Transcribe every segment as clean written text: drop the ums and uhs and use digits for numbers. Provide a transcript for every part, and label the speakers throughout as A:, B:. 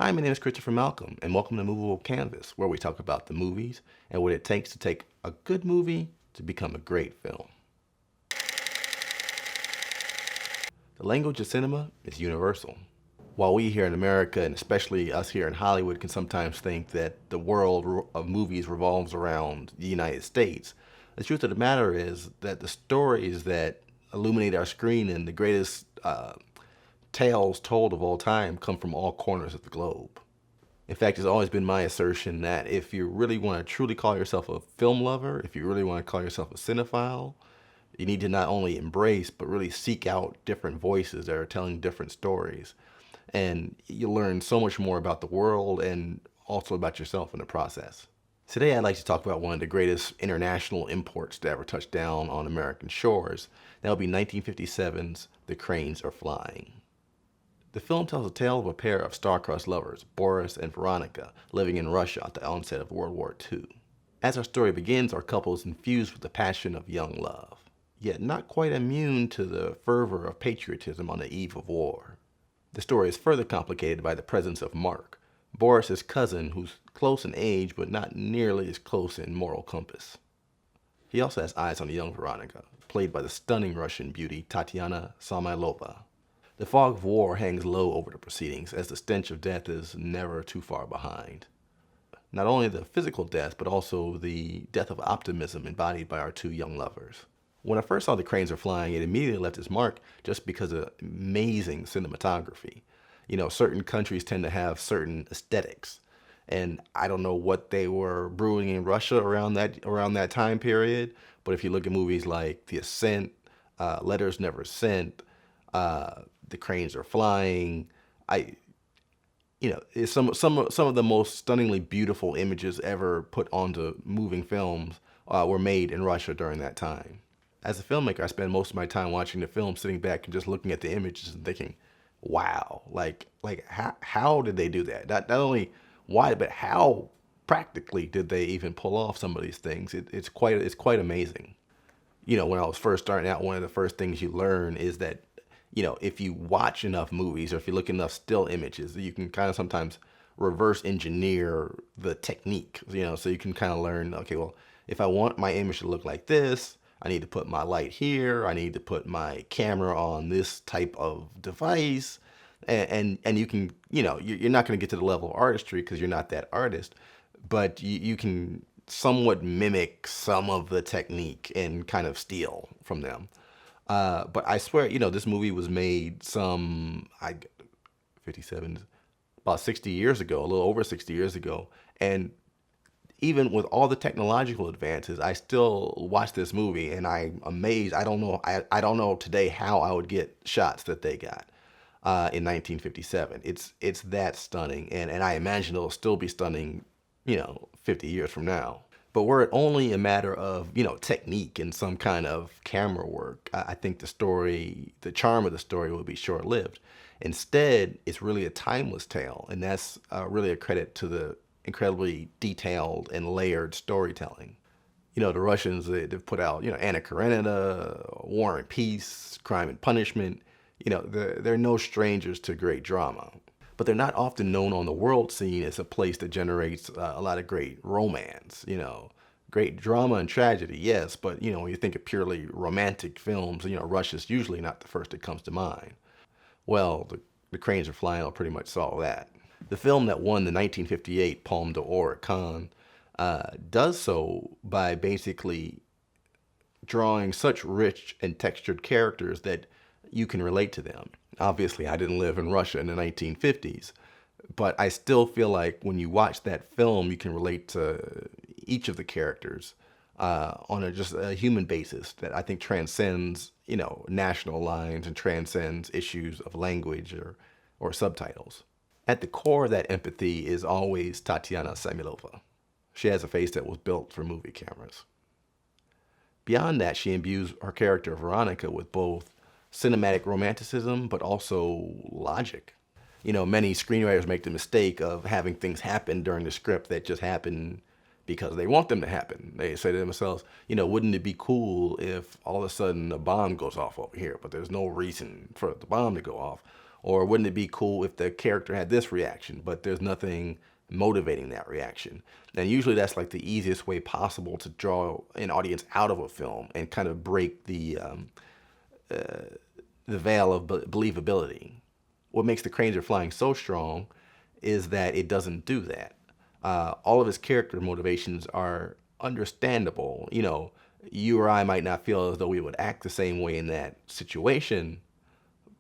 A: Hi, my name is Christopher Malcolm, and welcome to Movable Canvas, where we talk about the movies and what it takes to take a good movie to become a great film. The language of cinema is universal. While we here in America, and especially us here in Hollywood, can sometimes think that the world of movies revolves around the United States, the truth of the matter is that the stories that illuminate our screen and the greatest tales told of all time come from all corners of the globe. In fact, it's always been my assertion that if you really want to truly call yourself a film lover, if you really want to call yourself a cinephile, you need to not only embrace, but really seek out different voices that are telling different stories. And you learn so much more about the world and also about yourself in the process. Today, I'd like to talk about one of the greatest international imports to ever touch down on American shores. That would be 1957's The Cranes Are Flying. The film tells a tale of a pair of star-crossed lovers, Boris and Veronica, living in Russia at the onset of World War II. As our story begins, our couple is infused with the passion of young love, yet not quite immune to the fervor of patriotism on the eve of war. The story is further complicated by the presence of Mark, Boris's cousin who's close in age but not nearly as close in moral compass. He also has eyes on the young Veronica, played by the stunning Russian beauty Tatiana Samailova. The fog of war hangs low over the proceedings as the stench of death is never too far behind. Not only the physical death, but also the death of optimism embodied by our two young lovers. When I first saw The Cranes Are Flying, it immediately left its mark just because of amazing cinematography. You know, certain countries tend to have certain aesthetics, and I don't know what they were brewing in Russia around that time period, but if you look at movies like The Ascent, Letters Never Sent, The Cranes Are Flying. It's some of the most stunningly beautiful images ever put onto moving films were made in Russia during that time. As a filmmaker, I spend most of my time watching the film, sitting back and just looking at the images and thinking, "Wow! How did they do that? Not only why, but how practically did they even pull off some of these things? It's quite amazing." You know, when I was first starting out, one of the first things you learn is that if you watch enough movies or if you look enough still images, you can kind of sometimes reverse engineer the technique, so you can kind of learn, okay, well, if I want my image to look like this, I need to put my light here, I need to put my camera on this type of device, and you can, you're not going to get to the level of artistry because you're not that artist, but you can somewhat mimic some of the technique and kind of steal from them. But I swear, this movie was made 57, about 60 years ago, a little over 60 years ago. And even with all the technological advances, I still watch this movie and I'm amazed. I don't know today how I would get shots that they got in 1957. It's that stunning. And I imagine it'll still be stunning, 50 years from now. But were it only a matter of, technique and some kind of camera work, I think the charm of the story would be short-lived. Instead, it's really a timeless tale, and that's really a credit to the incredibly detailed and layered storytelling. The Russians, they've put out, Anna Karenina, War and Peace, Crime and Punishment. They're no strangers to great drama. But they're not often known on the world scene as a place that generates a lot of great romance, great drama and tragedy, yes, but when you think of purely romantic films, Russia's usually not the first that comes to mind. Well, the Cranes Are Flying will pretty much solve that. The film that won the 1958 Palme d'Or at Cannes does so by basically drawing such rich and textured characters that you can relate to them. Obviously, I didn't live in Russia in the 1950s, but I still feel like when you watch that film, you can relate to each of the characters on just a human basis that I think transcends, national lines and transcends issues of language or subtitles. At the core of that empathy is always Tatiana Samilova. She has a face that was built for movie cameras. Beyond that, she imbues her character Veronica with both cinematic romanticism, but also logic. Many screenwriters make the mistake of having things happen during the script that just happen because they want them to happen. They say to themselves, wouldn't it be cool if all of a sudden a bomb goes off over here, but there's no reason for the bomb to go off? Or wouldn't it be cool if the character had this reaction, but there's nothing motivating that reaction? And usually that's like the easiest way possible to draw an audience out of a film and kind of break the veil of believability. What makes The Cranes Are Flying so strong is that it doesn't do that. All of his character motivations are understandable. You know, you or I might not feel as though we would act the same way in that situation,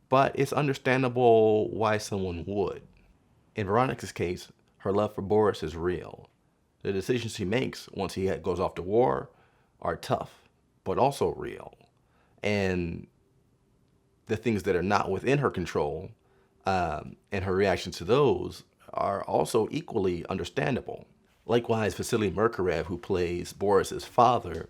A: but it's understandable why someone would. In Veronica's case, her love for Boris is real. The decisions he makes once he goes off to war are tough, but also real. And the things that are not within her control, and her reactions to those are also equally understandable. Likewise, Vasily Merkarev, who plays Boris's father,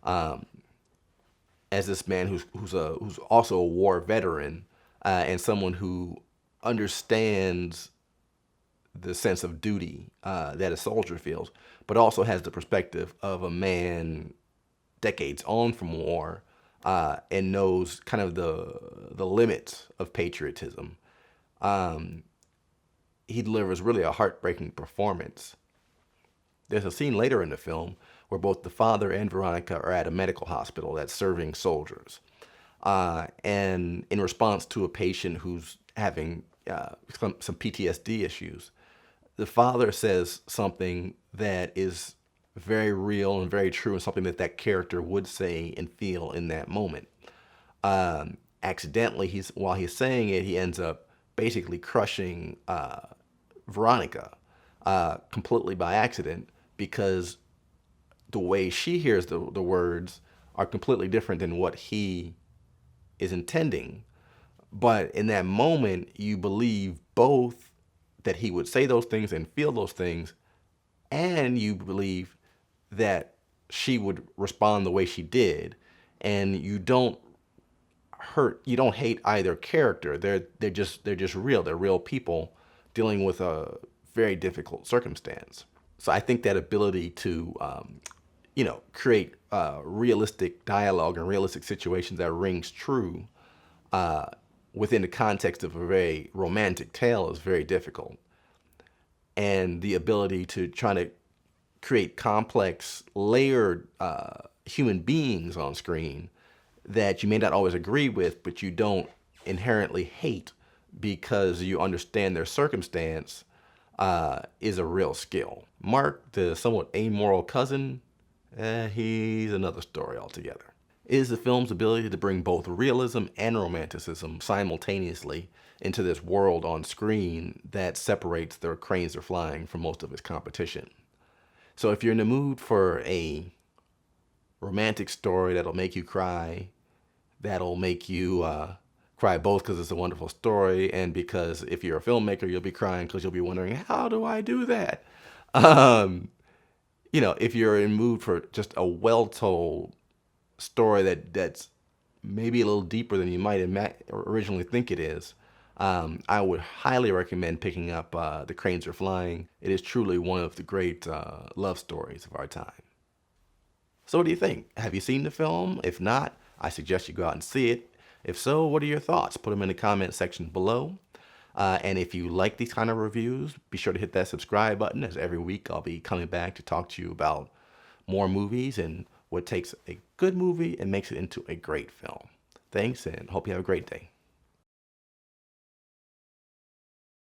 A: as this man who's also a war veteran, and someone who understands the sense of duty that a soldier feels, but also has the perspective of a man decades on from war, and knows kind of the limits of patriotism. He delivers really a heartbreaking performance. There's a scene later in the film where both the father and Veronica are at a medical hospital that's serving soldiers. And in response to a patient who's having some PTSD issues, the father says something that is very real and very true, and something that that character would say and feel in that moment. Accidentally, while he's saying it, he ends up basically crushing Veronica completely by accident, because the way she hears the words are completely different than what he is intending. But in that moment, you believe both that he would say those things and feel those things, and you believe that she would respond the way she did, and you don't hate either character. They're just real. They're real people dealing with a very difficult circumstance. So I think that ability to create realistic dialogue and realistic situations that rings true within the context of a very romantic tale is very difficult. And the ability to try to create complex, layered human beings on screen that you may not always agree with, but you don't inherently hate because you understand their circumstance, is a real skill. Mark, the somewhat amoral cousin, he's another story altogether. It is the film's ability to bring both realism and romanticism simultaneously into this world on screen that separates The Cranes Are Flying from most of its competition. So if you're in the mood for a romantic story that'll make you cry, that'll make you cry both because it's a wonderful story and because if you're a filmmaker, you'll be crying because you'll be wondering, how do I do that? If you're in the mood for just a well-told story that's maybe a little deeper than you might originally think it is, I would highly recommend picking up The Cranes Are Flying. It is truly one of the great love stories of our time. So what do you think? Have you seen the film? If not, I suggest you go out and see it. If so, what are your thoughts? Put them in the comment section below. And if you like these kind of reviews, be sure to hit that subscribe button, as every week I'll be coming back to talk to you about more movies and what takes a good movie and makes it into a great film. Thanks, and hope you have a great day.